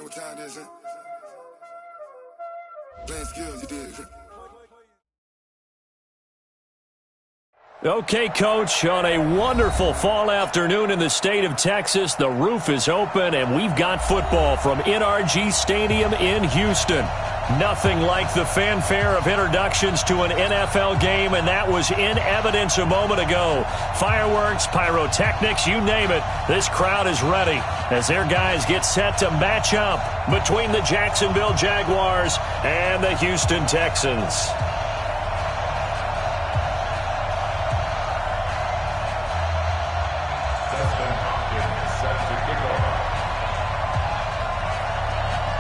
what time it is, huh? Playing skills, you did. Okay, Coach, on a wonderful fall afternoon in the state of Texas, the roof is open, and we've got football from NRG Stadium in Houston. Nothing like the fanfare of introductions to an NFL game, and that was in evidence a moment ago. Fireworks, pyrotechnics, you name it, this crowd is ready as their guys get set to match up between the Jacksonville Jaguars and the Houston Texans.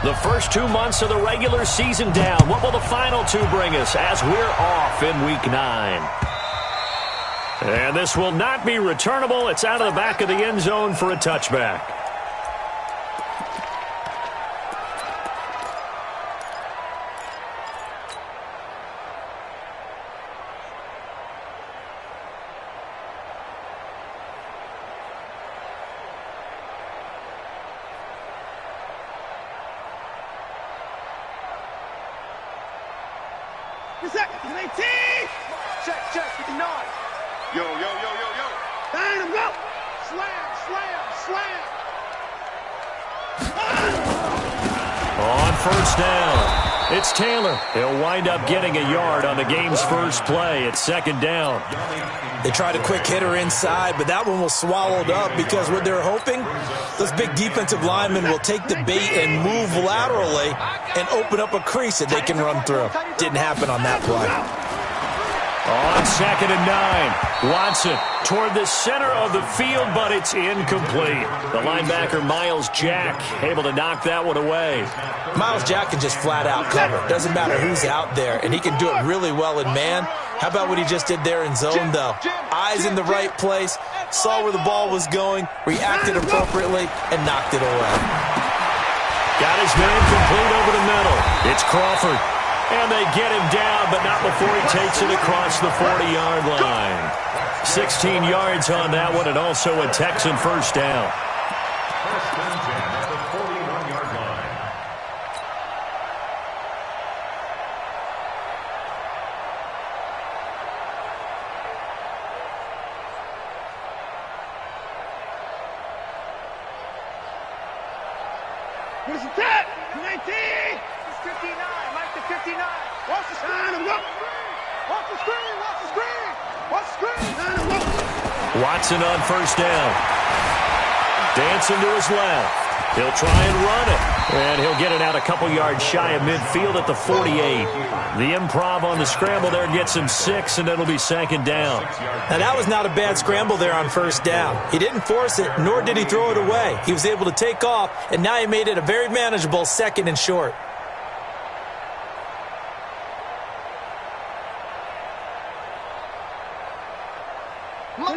The first 2 months of the regular season down. What will the final two bring us as we're off in Week 9? And this will not be returnable. It's out of the back of the end zone for a touchback. Check, 59. Yo. Line him, go. Slam. On first down, it's Taylor. He'll wind up getting a yard on the game's first play. It's second down. They tried a quick hitter inside, but that one was swallowed up because what they're hoping, those big defensive linemen will take the bait and move laterally and open up a crease that they can run through. Didn't happen on that play. On 2nd and 9, Watson toward the center of the field, but it's incomplete. The linebacker, Miles Jack, able to knock that one away. Miles Jack can just flat out cover. Doesn't matter who's out there, and he can do it really well in man. How about what he just did there in zone, though? Eyes in the right place, saw where the ball was going, reacted appropriately, and knocked it away. Got his man complete over the middle. It's Crawford. And they get him down, but not before he takes it across the 40-yard line. 16 yards on that one, and also a Texan first down. First and 10 at the 41-yard line. Where's the tap? 19. It's 59. Mike to 59. Watch the screen. Watch the screen. Watson on first down. Dancing to his left. He'll try and run it. And he'll get it out a couple yards shy of midfield at the 48. The improv on the scramble there gets him 6, and it'll be second down. Now, that was not a bad scramble there on first down. He didn't force it, nor did he throw it away. He was able to take off, and now he made it a very manageable 2nd and short.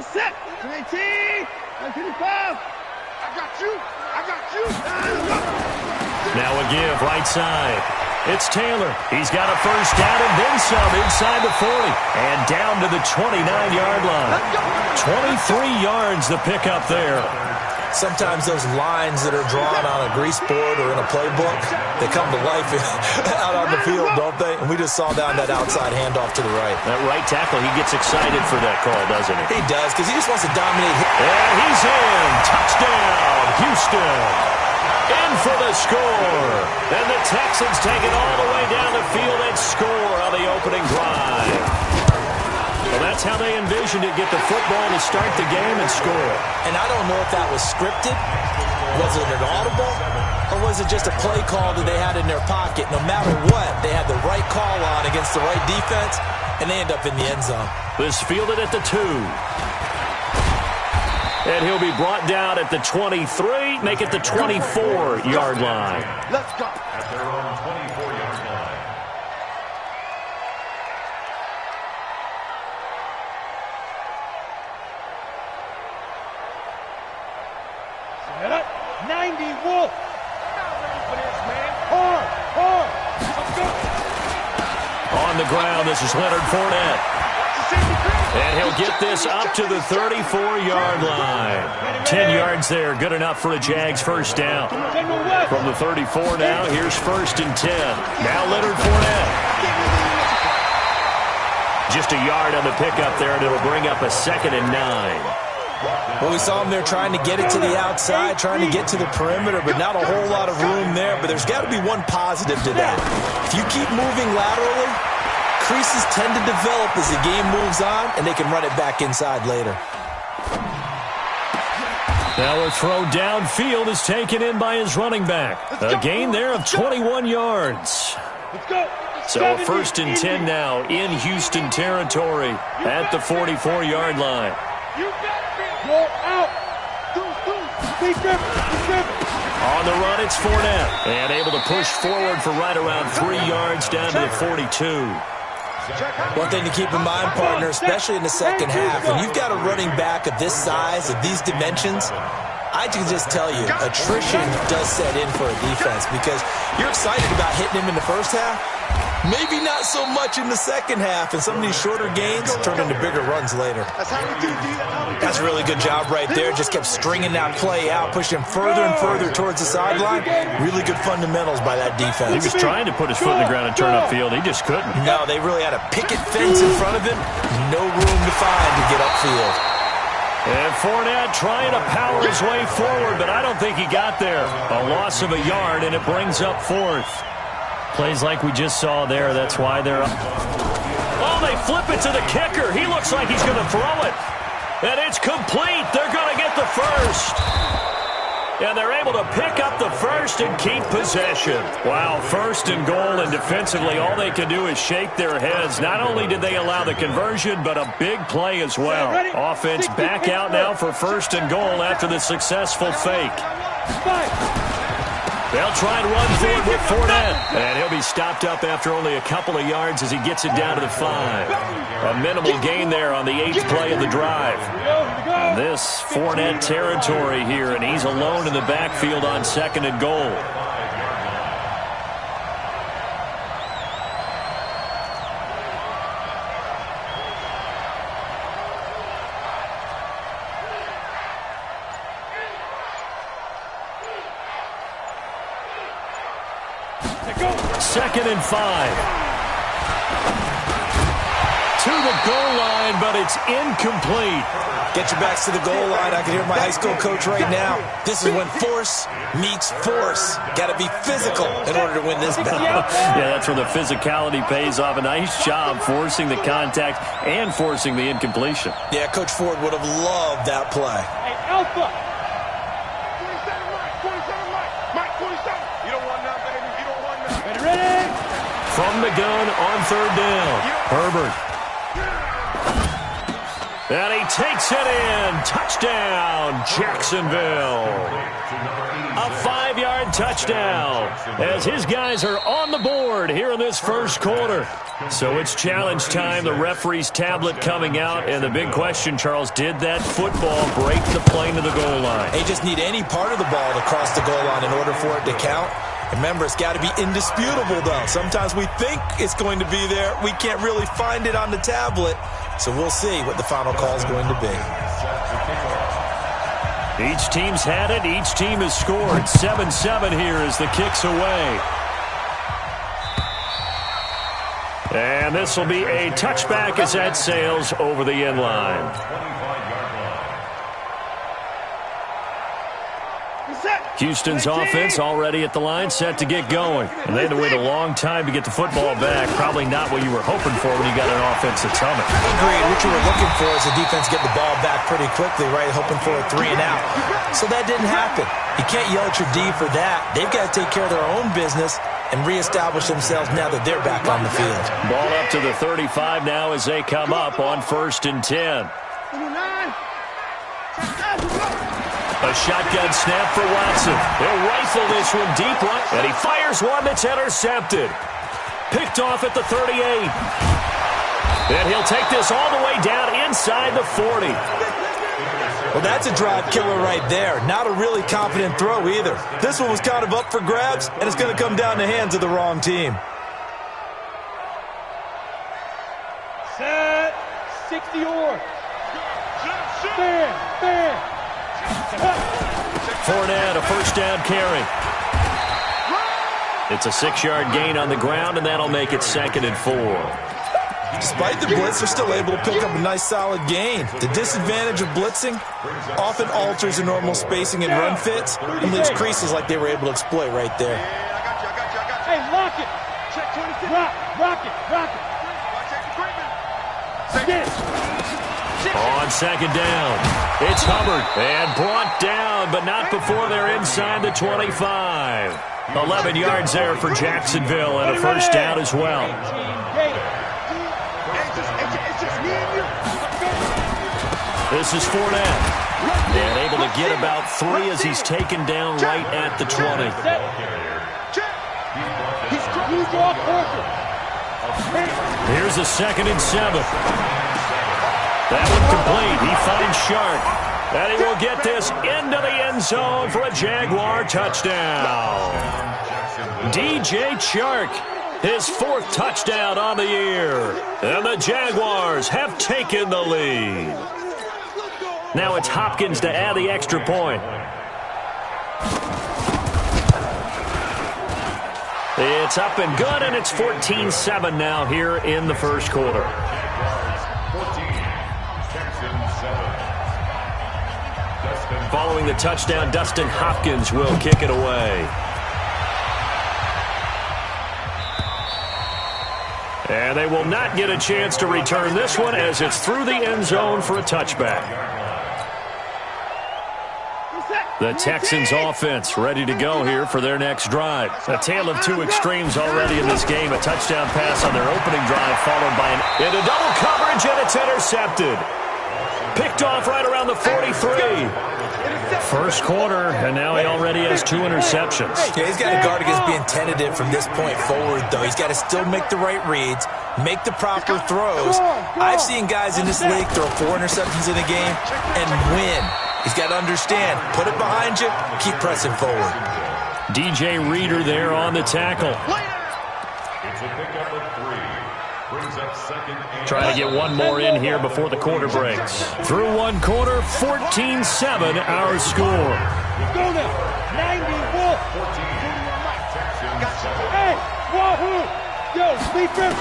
Set. 19. 25. I got you. Now a give right side. It's Taylor. He's got a first down and then some inside the 40. And down to the 29-yard line. 23 yards the pickup there. Sometimes those lines that are drawn on a grease board or in a playbook, they come to life out on the field, don't they? And we just saw down that outside handoff to the right. That right tackle, he gets excited for that call, doesn't he? He does, because he just wants to dominate. And he's in. Touchdown, Houston. In for the score. And the Texans take it all the way down the field and score on the opening drive. Well, that's how they envisioned it, get the football to start the game and score. And I don't know if that was scripted, was it an audible, or was it just a play call that they had in their pocket? No matter what, they had the right call on against the right defense, and they end up in the end zone. This fielded at the 2. And he'll be brought down at the 23, make it the 24-yard line. Let's go. At their own 24-yard line. Set up. 90 Wolf. I'm not ready for this, man. Hard. Let's go. On the ground, this is Leonard Fournette. Watch the safety. And he'll get this up to the 34-yard line. 10 yards there, good enough for a Jags first down. From the 34 now, here's 1st and 10. Now Leonard Fournette. Just a yard on the pickup there, and it'll bring up a 2nd and 9. Well, we saw him there trying to get it to the outside, trying to get to the perimeter, but not a whole lot of room there. But there's got to be one positive to that. If you keep moving laterally, creases tend to develop as the game moves on, and they can run it back inside later. Now a throw downfield is taken in by his running back. A gain there of 21 yards. Let's go. So a 1st and 10 now in Houston territory at the 44-yard line. You got it. Go out. On the run, it's Fournette. And able to push forward for right around 3 yards down to the 42. One thing to keep in mind, partner, especially in the second half, when you've got a running back of this size, of these dimensions, I can just tell you, attrition does set in for a defense because you're excited about hitting him in the first half. Maybe not so much in the second half, and some of these shorter gains turn into bigger runs later. That's a really good job right there. Just kept stringing that play out, pushing further and further towards the sideline. Really good fundamentals by that defense. He was trying to put his foot in the ground and turn upfield. He just couldn't. No, they really had a picket fence in front of him. No room to find to get upfield. And Fournette trying to power his way forward, but I don't think he got there. A loss of a yard, and it brings up 4th. Plays like we just saw there. That's why they're up. Oh, they flip it to the kicker. He looks like he's going to throw it. And it's complete. They're going to get the first. And they're able to pick up the first and keep possession. Wow, 1st and goal, and defensively all they can do is shake their heads. Not only did they allow the conversion, but a big play as well. Offense back out now for 1st and goal after the successful fake. They'll try and run for it with Fournette. And he'll be stopped up after only a couple of yards as he gets it down to the 5. A minimal gain there on the 8th play of the drive. And this Fournette territory here, and he's alone in the backfield on 2nd and goal. Second and 5. To the goal line, but it's incomplete. Get your backs to the goal line. I can hear my high school coach right now. This is when force meets force. Got to be physical in order to win this battle. Yeah, that's where the physicality pays off. A nice job forcing the contact and forcing the incompletion. Yeah, Coach Ford would have loved that play. Hey, Alpha. 27 right. 27 right. Mike, 27. You don't want none, baby. You don't want none. Ready? From the gun on 3rd down. Herbert. And he takes it in. Touchdown, Jacksonville. A 5-yard touchdown as his guys are on the board here in this first quarter. So it's challenge time. The referee's tablet coming out. And the big question, Charles, did that football break the plane to the goal line? They just need any part of the ball to cross the goal line in order for it to count. Remember, it's got to be indisputable, though. Sometimes we think it's going to be there. We can't really find it on the tablet. So we'll see what the final call is going to be. Each team's had it. Each team has scored. 7-7 here as the kick's away. And this will be a touchback as that sails over the end line. Houston's offense already at the line, set to get going. And they had to wait a long time to get the football back. Probably not what you were hoping for when you got an offense that's humming. Agreed. What you were looking for is the defense get the ball back pretty quickly, right? Hoping for a 3 and out. So that didn't happen. You can't yell at your D for that. They've got to take care of their own business and reestablish themselves now that they're back on the field. Ball up to the 35 now as they come up on 1st and 10. A shotgun snap for Watson. He'll rifle this one deep right, and he fires one that's intercepted. Picked off at the 38. And he'll take this all the way down inside the 40. Well, that's a drive killer right there. Not a really confident throw either. This one was kind of up for grabs, and it's going to come down the hands of the wrong team. Set. 60 or. Fair. Fournette, a first down carry. It's a 6-yard gain on the ground, and that'll make it 2nd and 4. Despite the blitz, they're still able to pick up a nice, solid gain. The disadvantage of blitzing often alters the normal spacing and run fits and leaves creases like they were able to exploit right there. Hey, lock it. Check 26. Rock it. On 2nd down, it's Hubbard, and brought down, but not before they're inside the 25. 11 yards there for Jacksonville, and a first down as well. This is Fournette, and able to get about 3 as he's taken down right at the 20. Here's a 2nd and 7. That one complete. He finds Shark, and he will get this into the end zone for a Jaguar touchdown. DJ Chark, his 4th touchdown on the year, and the Jaguars have taken the lead. Now it's Hopkins to add the extra point. It's up and good, and it's 14-7 now here in the first quarter. Following the touchdown, Dustin Hopkins will kick it away. And they will not get a chance to return this one as it's through the end zone for a touchback. The Texans offense ready to go here for their next drive. A tale of two extremes already in this game. A touchdown pass on their opening drive followed by into double coverage, and it's intercepted. Picked off right around the 43. First quarter, and now he already has 2 interceptions. Yeah, he's got to guard against being tentative from this point forward, though. He's got to still make the right reads, make the proper throws. I've seen guys in this league throw 4 interceptions in a game and win. He's got to understand, put it behind you, keep pressing forward. DJ Reader there on the tackle. It's a pickup of 3. Brings up 2nd and... Trying to get one more in here before the quarter breaks. Through one quarter, 14-7 our score. Go now. 91. 14. Hey, wahoo. Yo, defense.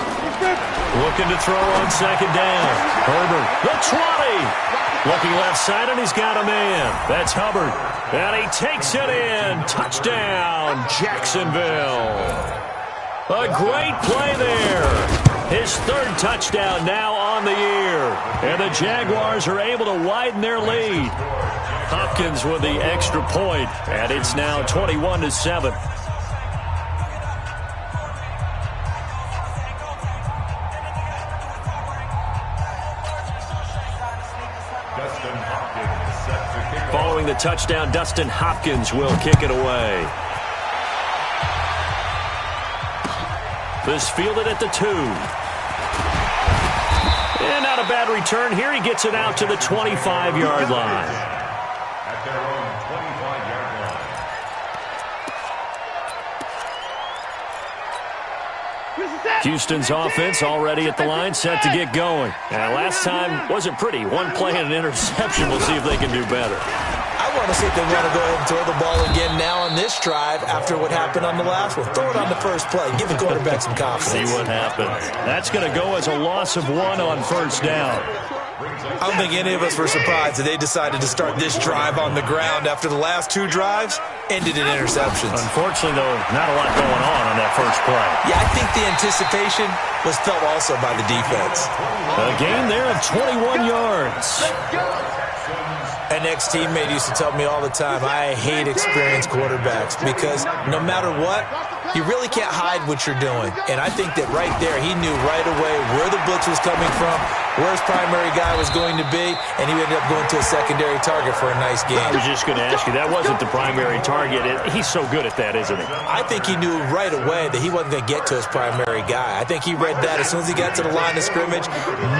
Looking to throw on 2nd down. Herbert, the 20. Looking left side, and he's got a man. That's Hubbard. And he takes it in. Touchdown, Jacksonville. A great play there. His 3rd touchdown now on the year. And the Jaguars are able to widen their lead. Hopkins with the extra point, and it's now 21-7. Following the touchdown, Dustin Hopkins will kick it away. This fielded at the 2. And not a bad return here. He gets it out to the 25-yard line. At their own 25-yard line. Houston's offense already at the line, set to get going. And last time wasn't pretty. One play and an interception. We'll see if they can do better. I want to see if they want to go ahead and throw the ball again now on this drive after what happened on the last one. Throw it on the first play. Give the quarterback some confidence. See what happens. That's going to go as a loss of 1 on first down. I don't think any of us were surprised that they decided to start this drive on the ground after the last 2 drives ended in interceptions. Unfortunately, though, not a lot going on that first play. Yeah, I think the anticipation was felt also by the defense. A gain there of 21 yards. An ex-teammate used to tell me all the time, I hate experienced quarterbacks because no matter what, you really can't hide what you're doing. And I think that right there, he knew right away where the blitz was coming from, where his primary guy was going to be, and he ended up going to a secondary target for a nice game. I was just going to ask you, that wasn't the primary target. He's so good at that, isn't he? I think he knew right away that he wasn't going to get to his primary guy. I think he read that as soon as he got to the line of scrimmage,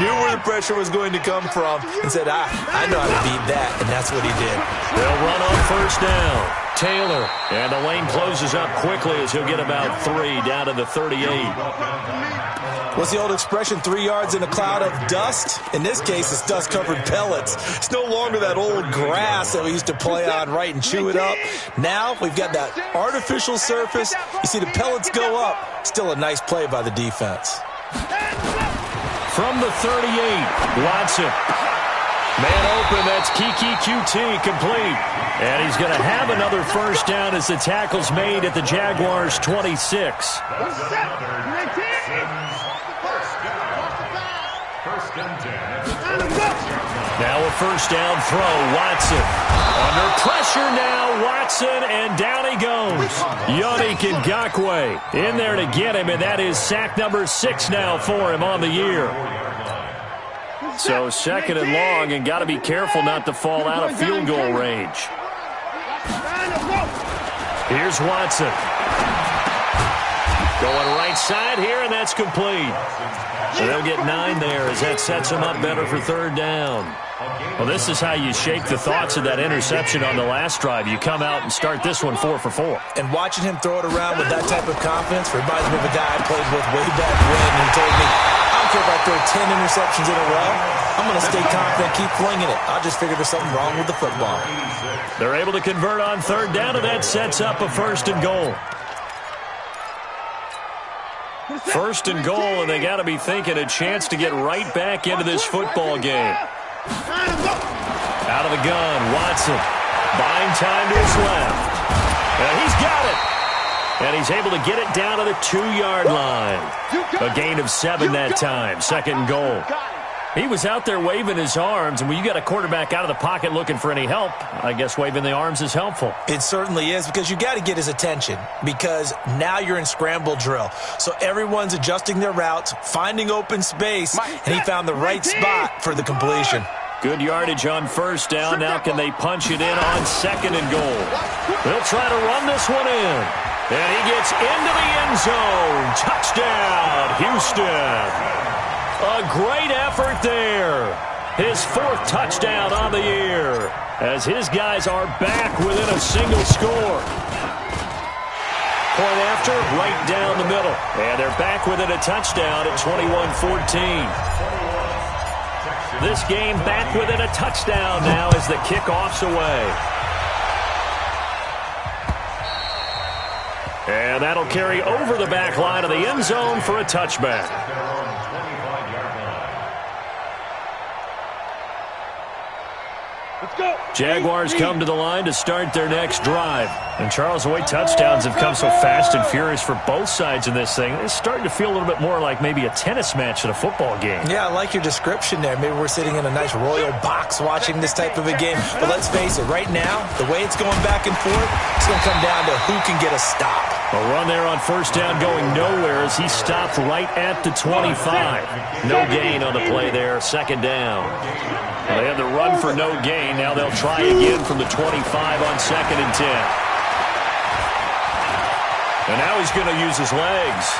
knew where the pressure was going to come from, and said, I know how to beat that, and that's what he did. They'll run on first down. Taylor, and the lane closes up quickly as he'll get about 3 down to the 38. What's the old expression, 3 yards in a cloud of dust? In this case, it's dust-covered pellets. It's no longer that old grass that we used to play on, right, and chew it up. Now we've got that artificial surface. You see the pellets go up. Still a nice play by the defense. From the 38, Watson. Man open, that's Kiki QT, complete. And he's going to have another first down as the tackle's made at the Jaguars' 26. Now a first down throw, Watson. Under pressure now, Watson, and down he goes. Yannick Ngakoue in there to get him, and that is sack number 6 now for him on the year. So second and long, and got to be careful not to fall out of field goal range. Here's Watson. Going right side here, and that's complete. So they'll get 9 there as that sets him up better for third down. Well, this is how you shake the thoughts of that interception on the last drive. You come out and start this one 4 for 4. And watching him throw it around with that type of confidence reminds me of a guy I played with way back when, and he told me, I don't care if I throw 10 interceptions in a row. I'm going to stay confident, keep flinging it. I just figured there's something wrong with the football. They're able to convert on third down, and that sets up a first and goal. First and goal, and they got to be thinking a chance to get right back into this football game. Out of the gun, Watson. Buying time to his left. And he's got it. And he's able to get it down to the 2-yard line. A gain of 7 that time. Second and goal. He was out there waving his arms, and when you got a quarterback out of the pocket looking for any help, I guess waving the arms is helpful. It certainly is, because you got to get his attention, because now you're in scramble drill. So everyone's adjusting their routes, finding open space, and he found the right spot for the completion. Good yardage on first down. Now can they punch it in on second and goal? They'll try to run this one in. And he gets into the end zone. Touchdown, Houston. A great effort there. His 4th touchdown on the year as his guys are back within a single score. Point after, right down the middle. And they're back within a touchdown at 21-14. This game back within a touchdown now as the kickoff's away. And that'll carry over the back line of the end zone for a touchback. Jaguars come to the line to start their next drive. And, Charles, the way touchdowns have come so fast and furious for both sides in this thing, it's starting to feel a little bit more like maybe a tennis match at a football game. Yeah, I like your description there. Maybe we're sitting in a nice royal box watching this type of a game. But let's face it, right now, the way it's going back and forth, it's going to come down to who can get a stop. A run there on first down going nowhere as he stopped right at the 25. No gain on the play there, second down. Well, they had the run for no gain. Now they'll try again from the 25 on second and 10. And now he's going to use his legs.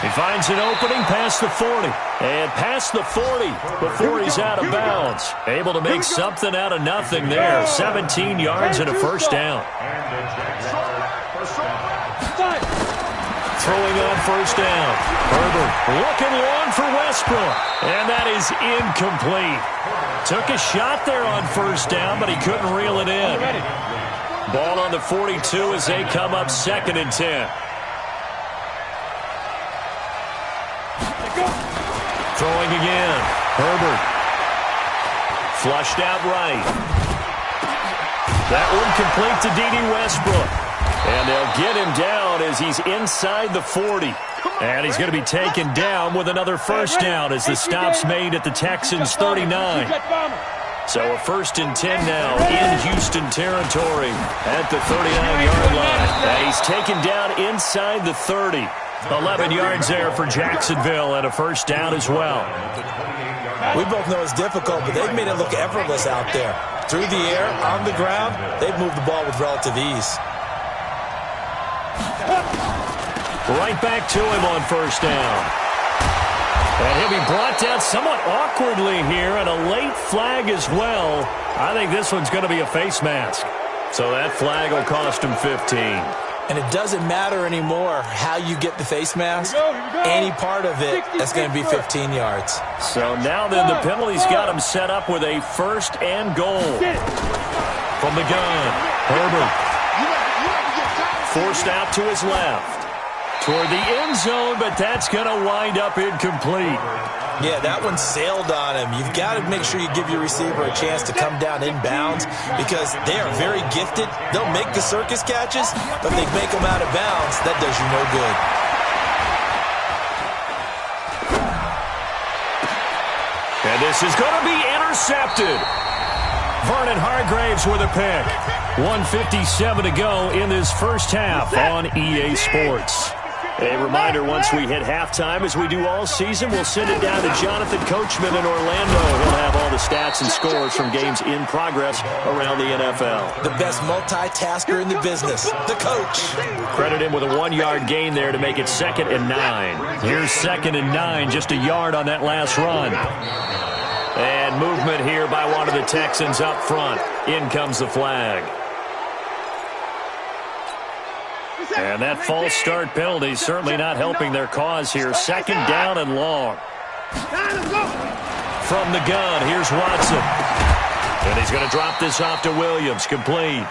He finds an opening past the 40. And past the 40 before he's out of bounds. Able to make something out of nothing there. 17 yards and a first down. Throwing on first down. Herbert looking long for Westbrook. And that is incomplete. Took a shot there on first down, but he couldn't reel it in. Ball on the 42 as they come up second and 10. Throwing again. Herbert. Flushed out right. That one complete to D.D. Westbrook. And they'll get him down as he's inside the 40. And he's going to be taken down with another first down as the stop's made at the Texans' 39. So a first and 10 now in Houston territory at the 39-yard line. And he's taken down inside the 30. 11 yards there for Jacksonville and a first down as well. We both know it's difficult, but they've made it look effortless out there. Through the air, on the ground, they've moved the ball with relative ease. Right back to him on first down. And he'll be brought down somewhat awkwardly here, and a late flag as well. I think this one's going to be a face mask. So that flag will cost him 15. And it doesn't matter anymore how you get the face mask. Any part of it, that's going to be 15 yards. So now then, the penalty's got him set up with a 1st and goal. From the gun, Herbert. Forced out to his left. Toward the end zone, but that's going to wind up incomplete. Yeah, that one sailed on him. You've got to make sure you give your receiver a chance to come down inbounds because they are very gifted. They'll make the circus catches, but if they make them out of bounds, that does you no good. And this is going to be intercepted. Vernon Hargraves with a pick. 1:57 to go in this first half on EA Sports. A reminder, once we hit halftime, as we do all season, we'll send it down to Jonathan Coachman in Orlando. He'll have all the stats and scores from games in progress around the NFL. The best multitasker in the business, the coach. Credit him with a 1-yard gain there to make it 2nd and 9. Here's 2nd and 9, just a yard on that last run. And movement here by one of the Texans up front. In comes the flag. And that false start penalty certainly not helping their cause here. 2nd down and long. From the gun, here's Watson. And he's going to drop this off to Williams, complete.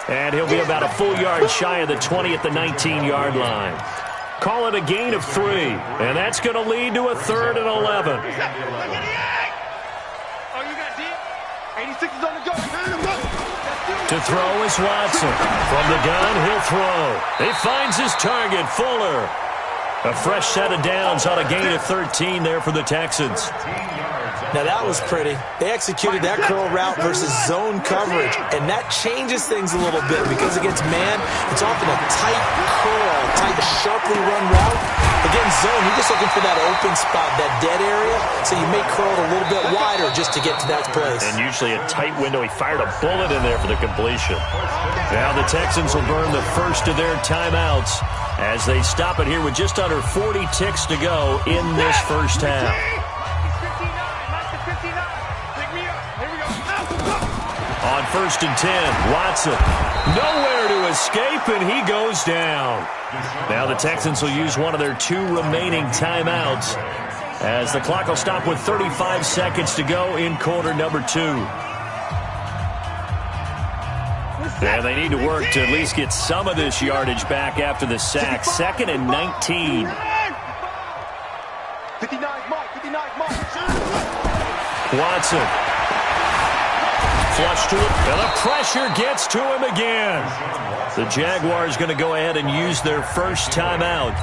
And he'll be about a full yard shy of the 20 at the 19-yard line. Call it a gain of 3. And that's going to lead to a 3rd and 11. Oh, you got deep? 86 is on the go. To throw is Watson. From the gun, he'll throw. He finds his target, Fuller. A fresh set of downs on a gain of 13 there for the Texans. Now that was pretty. They executed that curl route versus zone coverage, and that changes things a little bit because against man, it's often a tight curl, tight, sharply run route. Against zone, you're just looking for that open spot, that dead area, so you may curl it a little bit wider just to get to that place. And usually a tight window. He fired a bullet in there for the completion. Now the Texans will burn the first of their timeouts as they stop it here with just under 40 ticks to go in this first half. On 1st and 10, Watson. Nowhere to escape, and he goes down. Now the Texans will use one of their 2 remaining timeouts as the clock will stop with 35 seconds to go in quarter number 2. And they need to work to at least get some of this yardage back after the sack. 2nd and 19. 59 Mike, 59 Mike. Watson. Flush to it, and the pressure gets to him again. The Jaguars going to go ahead and use their first timeout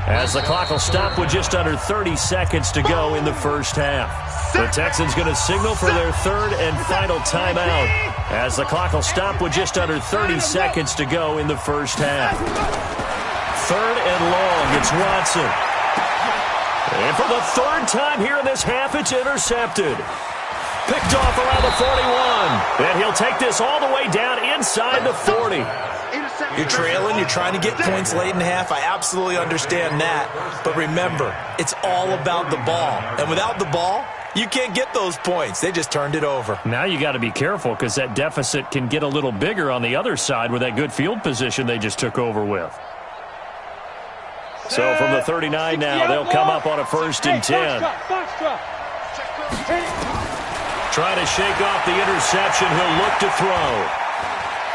as the clock will stop with just under 30 seconds to go in the first half. The Texans going to signal for their 3rd and final timeout as the clock will stop with just under 30 seconds to go in the first half. 3rd and long, it's Watson. And for the 3rd time here in this half, it's intercepted. Picked off around the 41. And he'll take this all the way down inside the 40. You're trailing. You're trying to get points late in the half. I absolutely understand that. But remember, it's all about the ball. And without the ball, you can't get those points. They just turned it over. Now you got to be careful because that deficit can get a little bigger on the other side with that good field position they just took over with. So from the 39 now, they'll come up on a 1st and 10. Trying to shake off the interception. He'll look to throw.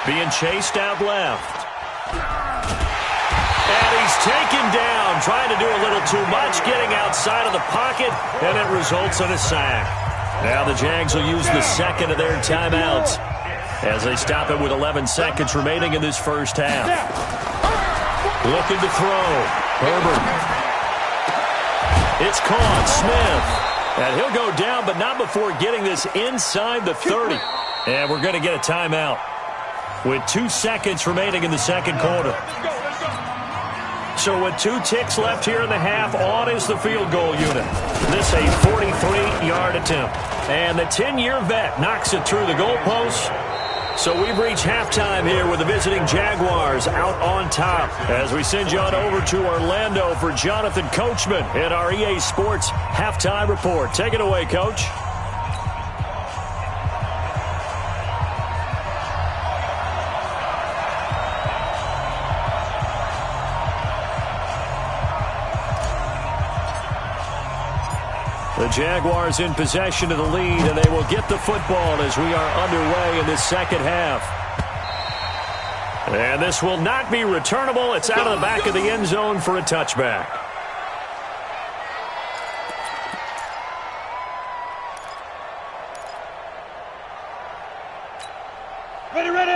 Being chased out left. And he's taken down. Trying to do a little too much. Getting outside of the pocket. And it results in a sack. Now the Jags will use the 2nd of their timeouts as they stop it with 11 seconds remaining in this first half. Looking to throw. Herbert. It's caught. Smith. And he'll go down, but not before getting this inside the 30. And we're going to get a timeout with 2 seconds remaining in the second quarter. So with 2 ticks left here in the half, on is the field goal unit. This a 43-yard attempt. And the 10-year vet knocks it through the goalpost. So we've reached halftime here with the visiting Jaguars out on top as we send you on over to Orlando for Jonathan Coachman in our EA Sports Halftime Report. Take it away, Coach. The Jaguars in possession of the lead, and they will get the football as we are underway in the second half. And this will not be returnable. It's out of the back of the end zone for a touchback.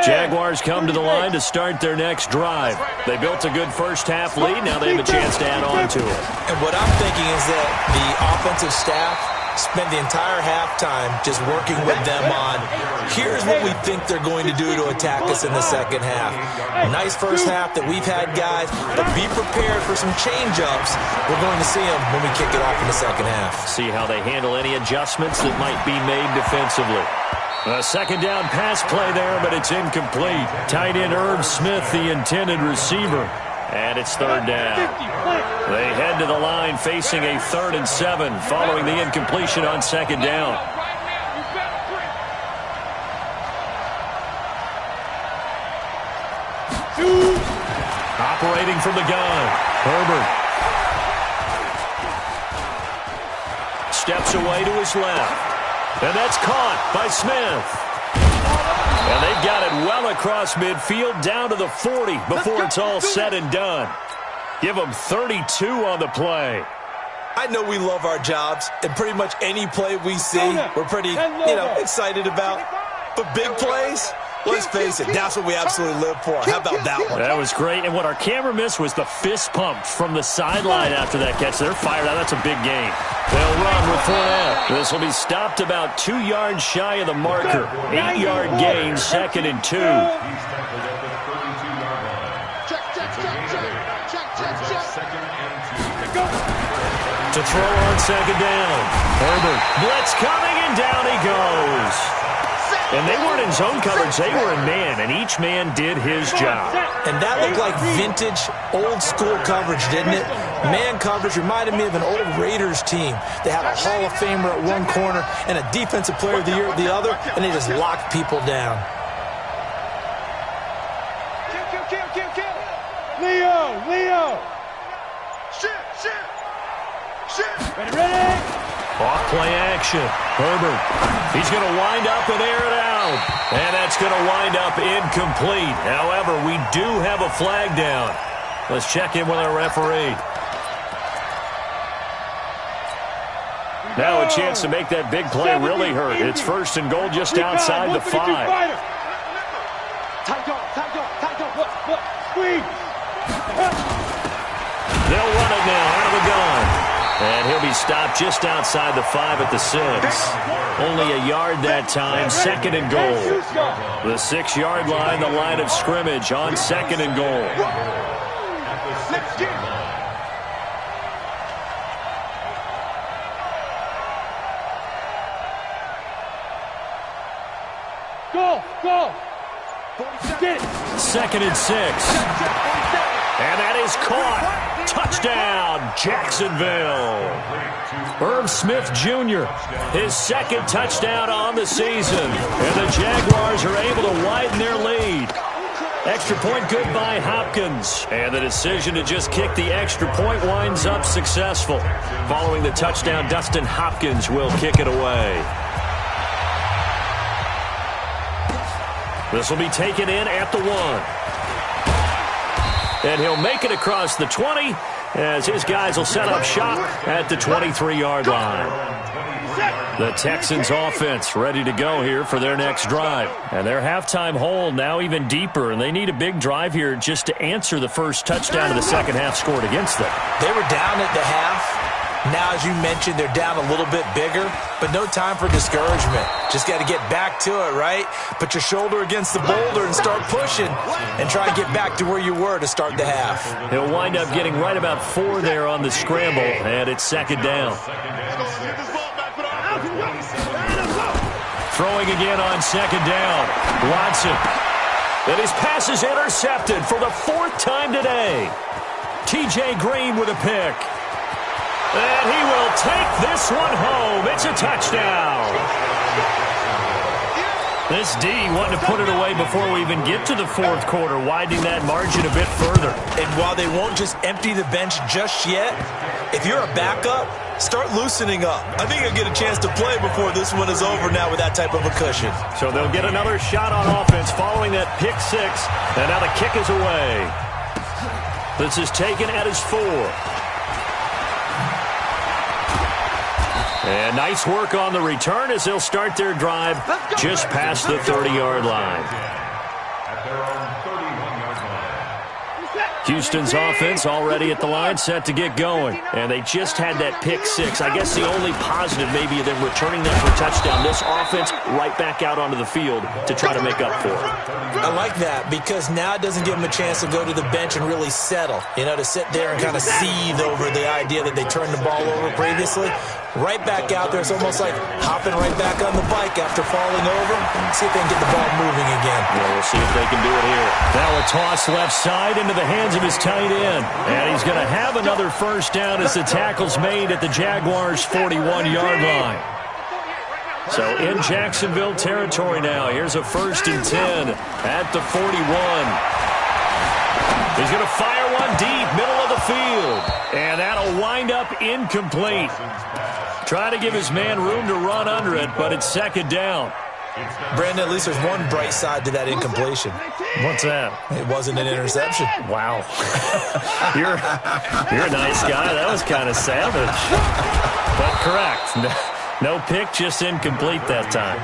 Jaguars come to the line to start their next drive. They built a good first-half lead. Now they have a chance to add on to it. And what I'm thinking is that the offensive staff spent the entire halftime just working with them on, here's what we think they're going to do to attack us in the second half. Nice first half that we've had, guys, but be prepared for some change-ups. We're going to see them when we kick it off in the second half. See how they handle any adjustments that might be made defensively. A second down pass play there, but it's incomplete. Tight end Irv Smith, the intended receiver. And it's third down. They head to the line facing a 3rd and 7 following the incompletion on second down. Operating from the gun, Herbert. Steps away to his left. And that's caught by Smith. And they've got it well across midfield down to the 40 before it's all said and done. Give them 32 on the play. I know we love our jobs, and pretty much any play we see, we're pretty, excited about. But big plays, let's face it, that's what we absolutely live for. How about that one? That was great. And what our camera missed was the fist pump from the sideline after that catch. They're fired out. That's a big gain. They'll run with Fournette. This will be stopped about 2 yards shy of the marker. 8-yard gain, 2nd and 2. To throw on second down. Herbert. Blitz coming, and down he goes. And they weren't in zone coverage. They were in man, and each man did his job. And that looked like vintage, old-school coverage, didn't it? Man coverage reminded me of an old Raiders team. They had a Hall of Famer at one corner and a Defensive Player of the Year at the other, and they just locked people down. Leo! Shit! Ready? Off play action. Herbert. He's going to wind up and air it out. And that's going to wind up incomplete. However, we do have a flag down. Let's check in with our referee. Now a chance to make that big play really hurt. It's 1st and goal just outside the 5. Look, squeeze. They'll run it now out of the gun. And he'll be stopped just outside the 5 at the 6. Only a yard that time, 2nd and goal. The 6-yard line, the line of scrimmage on 2nd and goal. Go! 2nd and 6. And that is caught. Touchdown, Jacksonville. Irv Smith Jr., his 2nd touchdown on the season. And the Jaguars are able to widen their lead. Extra point good by Hopkins. And the decision to just kick the extra point winds up successful. Following the touchdown, Dustin Hopkins will kick it away. This will be taken in at the 1. And he'll make it across the 20 as his guys will set up shop at the 23-yard line. The Texans offense ready to go here for their next drive. And their halftime hole now even deeper, and they need a big drive here just to answer the first touchdown of the second half scored against them. They were down at the half. Now, as you mentioned, they're down a little bit bigger, but no time for discouragement. Just got to get back to it, right? Put your shoulder against the boulder and start pushing and try and get back to where you were to start the half. He'll wind up getting right about 4 there on the scramble, and it's 2nd down. Throwing again on 2nd down. Watson. And his pass is intercepted for the 4th time today. T.J. Green with a pick. And he will take this one home. It's a touchdown. This D wanting to put it away before we even get to the 4th quarter, widening that margin a bit further. And while they won't just empty the bench just yet, If you're a backup, start loosening up. I think you'll get a chance to play before this one is over now with that type of a cushion. So they'll get another shot on offense following that pick six. And now the kick is away. This is taken at his 4. And nice work on the return as they'll start their drive just past the 30-yard line. Houston's offense already at the line, set to get going. And they just had that pick six. I guess the only positive maybe of them returning that for a touchdown. This offense right back out onto the field to try to make up for it. I like that because now it doesn't give them a chance to go to the bench and really settle. You know, to sit there and kind of seethe over the idea that they turned the ball over previously. Right back out there. It's almost like hopping right back on the bike after falling over. See if they can get the ball moving again. Yeah, we'll see if they can do it here. Now a toss left side into the hands of his tight end. And he's going to have another first down as the tackle's made at the Jaguars' 41-yard line. So in Jacksonville territory now. Here's a 1st and 10 at the 41. He's going to fire one deep, middle of the field. And that'll wind up incomplete. Try to give his man room to run under it, but it's 2nd down. Brandon, at least there's one bright side to that incompletion. What's that? It wasn't an interception. Wow. You're a nice guy. That was kind of savage. But correct. No pick, just incomplete that time.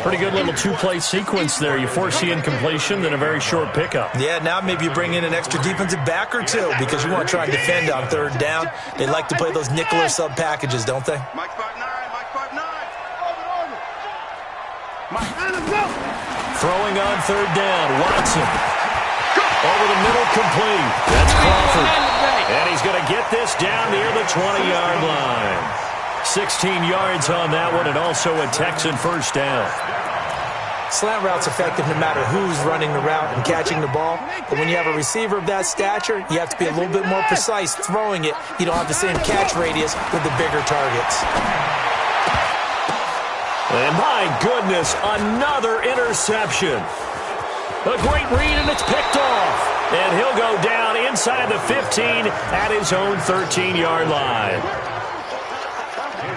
Pretty good little two-play sequence there. You force the incompletion, then a very short pickup. Yeah, now maybe you bring in an extra defensive back or two because you want to try and defend on 3rd down. They like to play those nickel or sub packages, don't they? Mike 5'9", Mike 5'9". Throwing on 3rd down, Watson. Over the middle, complete. That's Crawford. And he's going to get this down near the 20-yard line. 16 yards on that one, and also a Texan first down. Slant route's effective no matter who's running the route and catching the ball. But when you have a receiver of that stature, you have to be a little bit more precise throwing it. You don't have the same catch radius with the bigger targets. And my goodness, another interception. A great read, and it's picked off. And he'll go down inside the 15 at his own 13-yard line.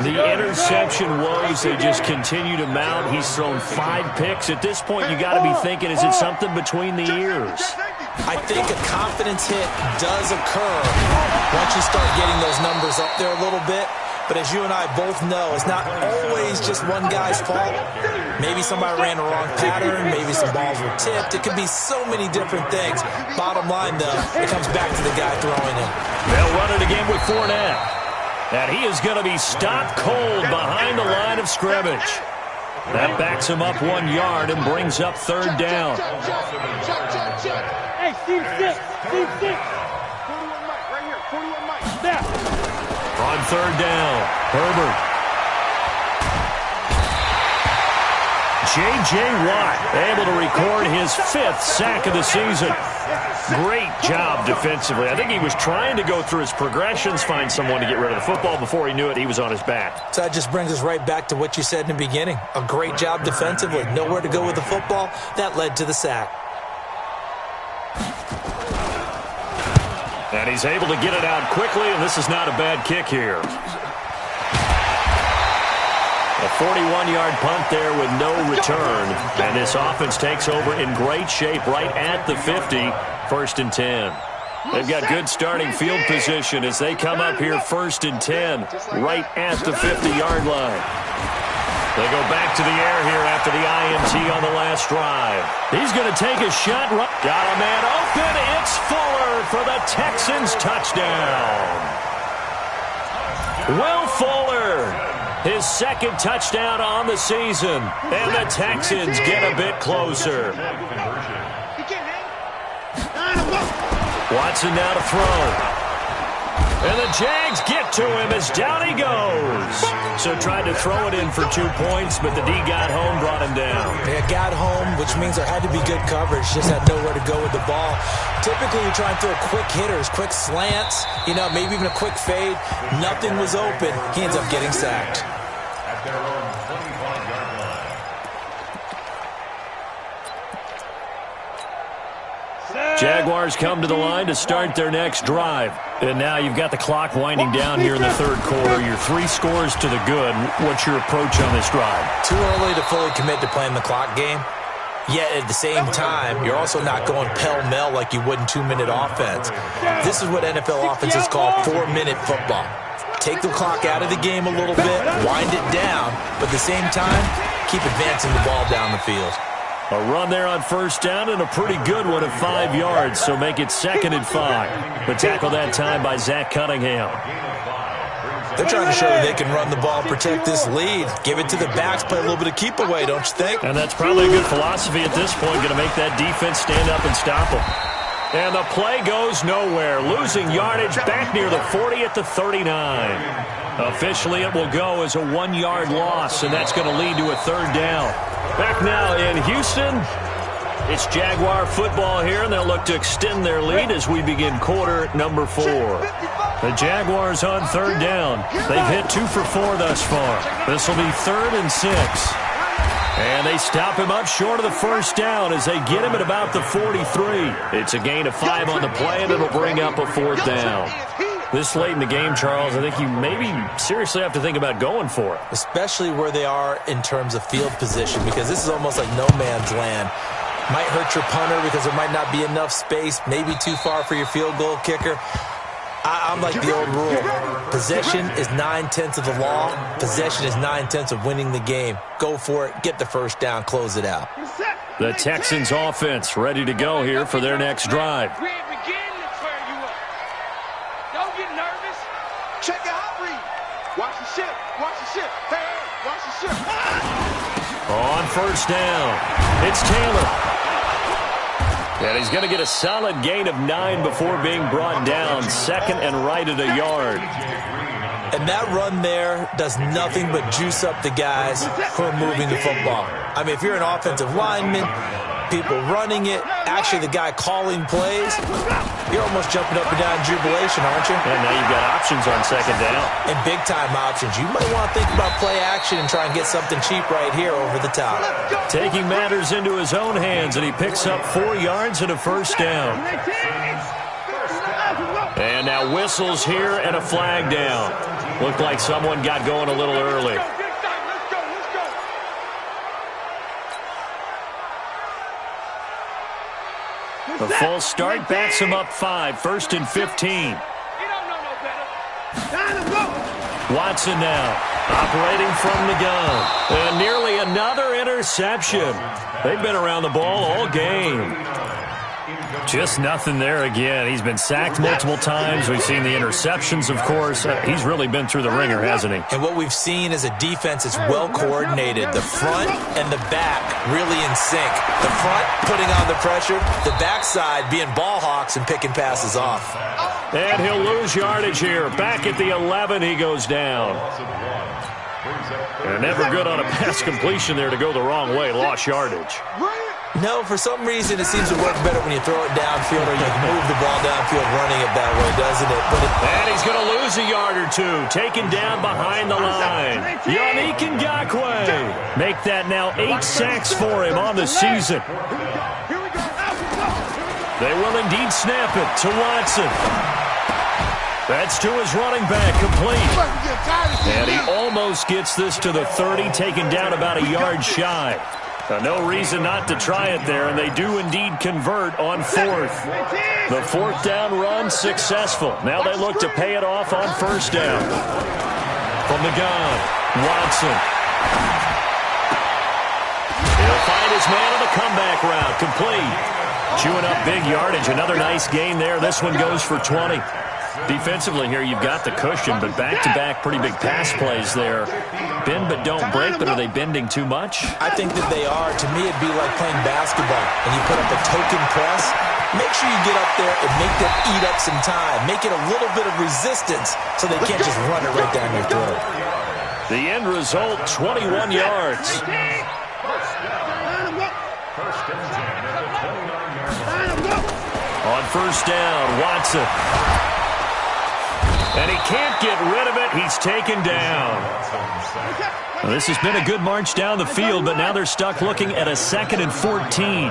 The interception woes, they just continue to mount. He's thrown 5 picks. At this point, you got to be thinking, is it something between the ears? I think a confidence hit does occur once you start getting those numbers up there a little bit. But as you and I both know, it's not always just one guy's fault. Maybe somebody ran the wrong pattern. Maybe some balls were tipped. It could be so many different things. Bottom line, though, it comes back to the guy throwing it. They'll run it again with Fournette. And he is going to be stopped cold behind the line of scrimmage. That backs him up 1 yard and brings up 3rd down. Hey, Steve 6. Steve 6. 41 Mike, right here. 41 Mike. Step. On 3rd down, Herbert. J.J. Watt able to record his 5th sack of the season. Great job defensively. I think he was trying to go through his progressions, find someone to get rid of the football. Before he knew it, he was on his back. So that just brings us right back to what you said in the beginning. A great job defensively. Nowhere to go with the football. That led to the sack. And he's able to get it out quickly, and this is not a bad kick here. A 41-yard punt there with no return. And this offense takes over in great shape right at the 50, 1st and 10. They've got good starting field position as they come up here 1st and 10 right at the 50-yard line. They go back to the air here after the INT on the last drive. He's going to take a shot. Got a man open. It's Fuller for the Texans touchdown. Will Fuller, his 2nd touchdown on the season. And the Texans get a bit closer. Watson now to throw. And the Jags get to him as down he goes. So tried to throw it in for 2 points, but the D got home, brought him down. Yeah, got home, which means there had to be good coverage. Just had nowhere to go with the ball. Typically, you're trying to throw quick hitters, quick slants, you know, maybe even a quick fade. Nothing was open. He ends up getting sacked. At their own 25-yard line. Jaguars come to the line to start their next drive. And now you've got the clock winding down here in the third quarter. You're 3 scores to the good. What's your approach on this drive? Too early to fully commit to playing the clock game. Yet at the same time, you're also not going pell-mell like you would in 2-minute offense. This is what NFL offenses call 4-minute football. Take the clock out of the game a little bit, wind it down, but at the same time, keep advancing the ball down the field. A run there on first down and a pretty good one at 5 yards, so make it 2nd and 5. The tackle that time by Zach Cunningham. They're trying to show that they can run the ball, protect this lead. Give it to the backs, play a little bit of keep away, don't you think? And that's probably a good philosophy at this point, going to make that defense stand up and stop them. And the play goes nowhere, losing yardage back near the 40 at the 39. Officially, it will go as a 1-yard loss, and that's going to lead to a 3rd down. Back now in Houston, it's Jaguar football here, and they'll look to extend their lead as we begin quarter number 4. The Jaguars on 3rd down. They've hit 2 for 4 thus far. This will be 3rd and 6. And they stop him up short of the first down as they get him at about the 43. It's a gain of 5 on the play, and it'll bring up a 4th down. This late in the game, Charles, I think you maybe seriously have to think about going for it. Especially where they are in terms of field position, because this is almost like no man's land. Might hurt your punter because there might not be enough space, maybe too far for your field goal kicker. I'm like the old rule. Possession is 9/10 of the law. Possession is 9/10 of winning the game. Go for it. Get the first down. Close it out. The Texans offense ready to go here for their next drive. Don't get nervous. Check your hot read. Watch the ship. Watch the ship. Hey, watch the ship. On first down, it's Taylor. And he's going to get a solid gain of 9 before being brought down. 2nd and right at a yard. And that run there does nothing but juice up the guys who are moving the football. I mean, if you're an offensive lineman, people running it, actually the guy calling plays, you're almost jumping up and down in jubilation, aren't you? And now you've got options on 2nd down. And big-time options. You might want to think about play action and try and get something cheap right here over the top. Taking matters into his own hands, and he picks up 4 yards and a first down. And now whistles here and a flag down. Looked like someone got going a little early. The full start backs him up 5, 1st and 15. Watson now, operating from the gun. And nearly another interception. They've been around the ball all game. Just nothing there again. He's been sacked multiple times. We've seen the interceptions, of course. He's really been through the ringer, hasn't he? And what we've seen is a defense that's well coordinated. The front and the back really in sync. The front putting on the pressure, the backside being ball hawks and picking passes off. And he'll lose yardage here. Back at the 11, he goes down. And never good on a pass completion there to go the wrong way. Lost yardage. No, for some reason it seems to work better when you throw it downfield or you move the ball downfield running it that way, doesn't it? And he's going to lose a yard or 2. Taken down behind the line. Yannick Ngakoue. Make that now 8 sacks for him on the season. They will indeed snap it to Watson. That's to his running back, complete. And he almost gets this to the 30, taken down about a yard shy. No reason not to try it there, and they do indeed convert on 4th. The 4th down run successful. Now they look to pay it off on 1st down. From the gun, Watson. He'll find his man on the comeback route, complete. Chewing up big yardage, another nice gain there. This one goes for 20. Defensively here, you've got the cushion, but back-to-back pretty big pass plays there. Bend but don't break, but are they bending too much? I think that they are. To me, it'd be like playing basketball, and you put up a token press. Make sure you get up there and make them eat up some time. Make it a little bit of resistance so they can't just run it right down your throat. The end result, 21 yards. On 1st down, Watson. And he can't get rid of it. He's taken down. Well, this has been a good march down the field, but now they're stuck looking at a 2nd and 14.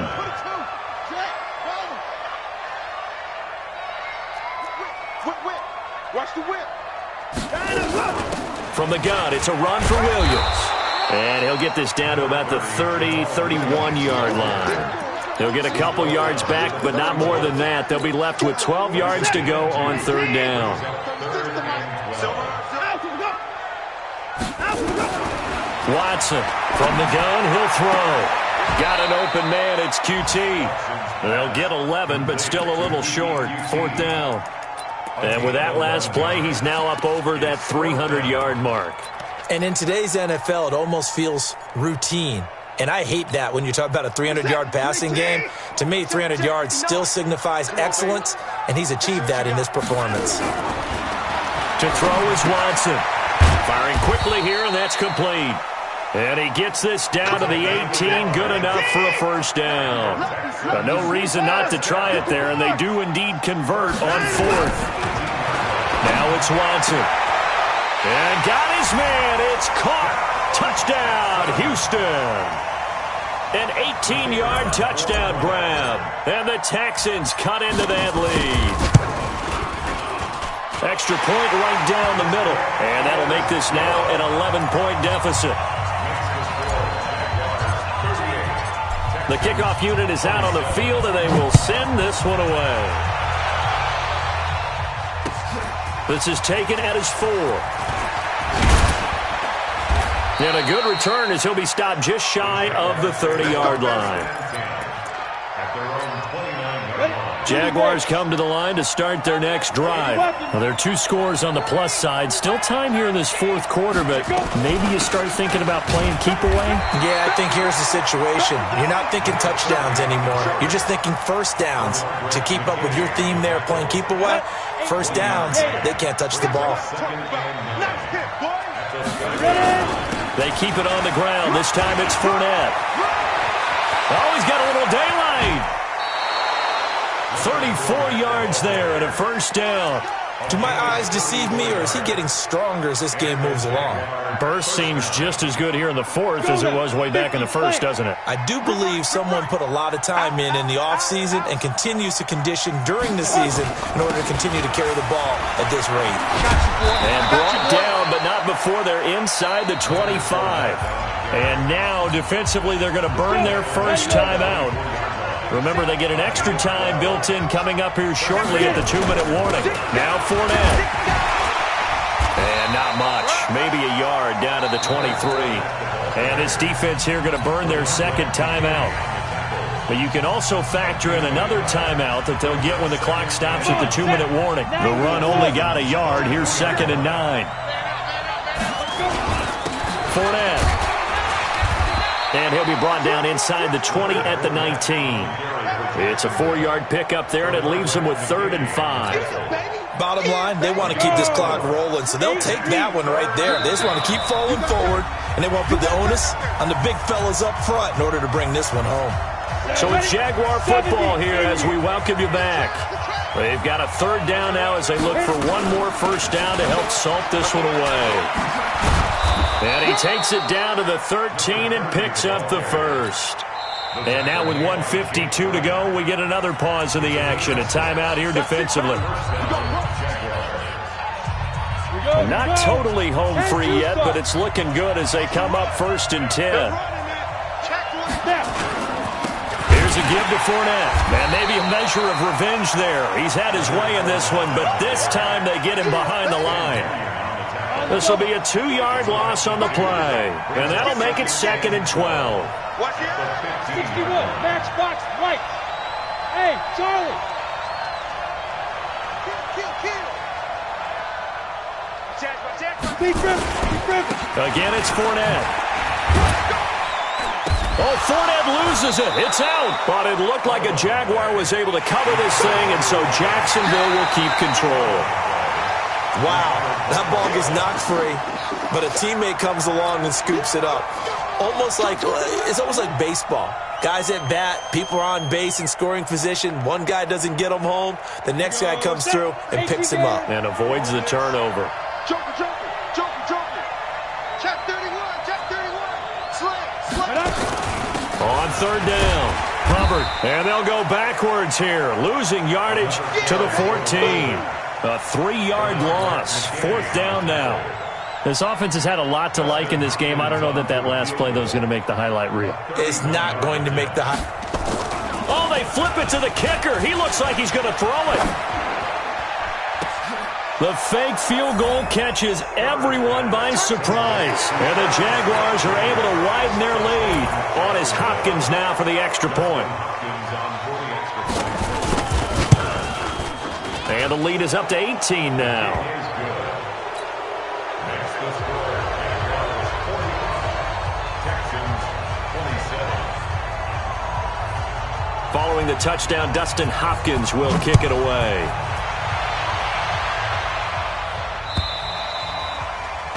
the gun, it's a run for Williams. And he'll get this down to about the 30, 31-yard line. He'll get a couple yards back, but not more than that. They'll be left with 12 yards to go on third down. Watson from the gun, he'll throw. Got an open man, it's QT. They'll get 11, but still a little short. Fourth down. And with that last play, he's now up over that 300-yard mark. And in today's NFL, it almost feels routine. And I hate that when you talk about a 300-yard passing game. To me, 300 yards still signifies excellence, and he's achieved that in this performance. To throw is Watson. Firing quickly here, and that's complete. And he gets this down to the 18, good enough for a first down. But no reason not to try it there, and they do indeed convert on fourth. Now it's Watson. And got his man. It's caught. Touchdown, Houston. An 18-yard touchdown grab. And the Texans cut into that lead. Extra point right down the middle. And that'll make this now an 11-point deficit. The kickoff unit is out on the field, and they will send this one away. This is taken at his 4. And a good return as he'll be stopped just shy of the 30-yard line. Jaguars come to the line to start their next drive. Well, there are 2 scores on the plus side. Still time here in this fourth quarter, but maybe you start thinking about playing keep away? Yeah, I think here's the situation. You're not thinking touchdowns anymore. You're just thinking first downs. To keep up with your theme there, playing keep away, first downs, they can't touch the ball. They keep it on the ground. This time it's Fournette. Oh, he's got a little daylight. 34 yards there and a first down. Do my eyes deceive me, or is he getting stronger as this game moves along? Burst seems just as good here in the fourth as it was way back in the first, doesn't it? I do believe someone put a lot of time in the offseason and continues to condition during the season in order to continue to carry the ball at this rate. And brought down, but not before they're inside the 25. And now, defensively, they're going to burn their first timeout. Remember, they get an extra time built in coming up here shortly at the 2-minute warning. Now Fournette. And not much. Maybe a yard down to the 23. And this defense here going to burn their second timeout. But you can also factor in another timeout that they'll get when the clock stops at the 2-minute warning. The run only got a yard. Here's 2nd and 9. Fournette. And he'll be brought down inside the 20 at the 19. It's a 4-yard pickup there, and it leaves them with 3rd and 5. Bottom line, they want to keep this clock rolling, so they'll take that one right there. They just want to keep falling forward, and they want to put the onus on the big fellas up front in order to bring this one home. So it's Jaguar football here as we welcome you back. They've got a 3rd down now as they look for one more first down to help salt this one away. And he takes it down to the 13 and picks up the first. And now with 1:52 to go, we get another pause in the action. A timeout here defensively. Not totally home free yet, but it's looking good as they come up 1st and 10. Here's a give to Fournette. And maybe a measure of revenge there. He's had his way in this one, but this time they get him behind the line. This will be a 2-yard loss on the play. And that'll make it 2nd and 12. 61, max box, right. Hey, Charlie. Kill. Again, it's Fournette. Oh, Fournette loses it. It's out. But it looked like a Jaguar was able to cover this thing, and so Jacksonville will keep control. Wow, that ball gets knocked free, but a teammate comes along and scoops it up. It's almost like baseball. Guys at bat, people are on base in scoring position. One guy doesn't get him home. The next guy comes through and picks him up. And avoids the turnover. Joker. Check 31. Slam. On 3rd down. Hubbard. And they'll go backwards here. Losing yardage to the 14. A 3-yard loss. 4th down now. This offense has had a lot to like in this game. I don't know that last play, though, is going to make the highlight reel. It's not going to make the Oh, they flip it to the kicker. He looks like he's going to throw it. The fake field goal catches everyone by surprise. And the Jaguars are able to widen their lead. On is Hopkins now for the extra point. And the lead is up to 18 now. Following the touchdown, Dustin Hopkins will kick it away.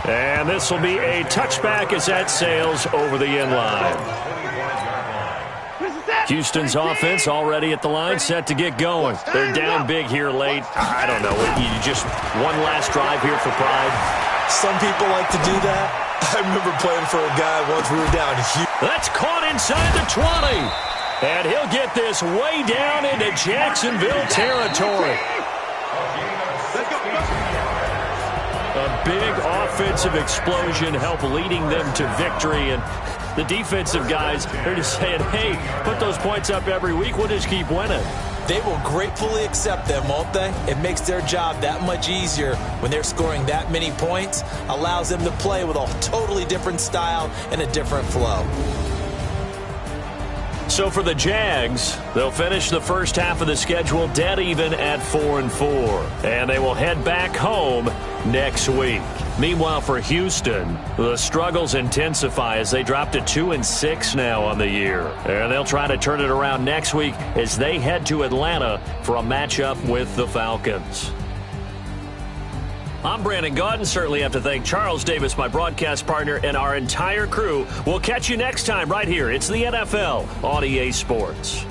And this will be a touchback as that sails over the end line. Houston's offense already at the line, set to get going. They're down big here late. I don't know. You just one last drive here for pride. Some people like to do that. I remember playing for a guy once we were down here. That's caught inside the 20. And he'll get this way down into Jacksonville territory. A big offensive explosion helped leading them to victory. And the defensive guys, they're just saying, hey, put those points up every week. We'll just keep winning. They will gratefully accept them, won't they? It makes their job that much easier when they're scoring that many points. Allows them to play with a totally different style and a different flow. So for the Jags, they'll finish the first half of the schedule dead even at 4-4. And they will head back home next week. Meanwhile, for Houston, the struggles intensify as they drop to 2-6 now on the year. And they'll try to turn it around next week as they head to Atlanta for a matchup with the Falcons. I'm Brandon Gaudin. Certainly have to thank Charles Davis, my broadcast partner, and our entire crew. We'll catch you next time right here. It's the NFL on EA Sports.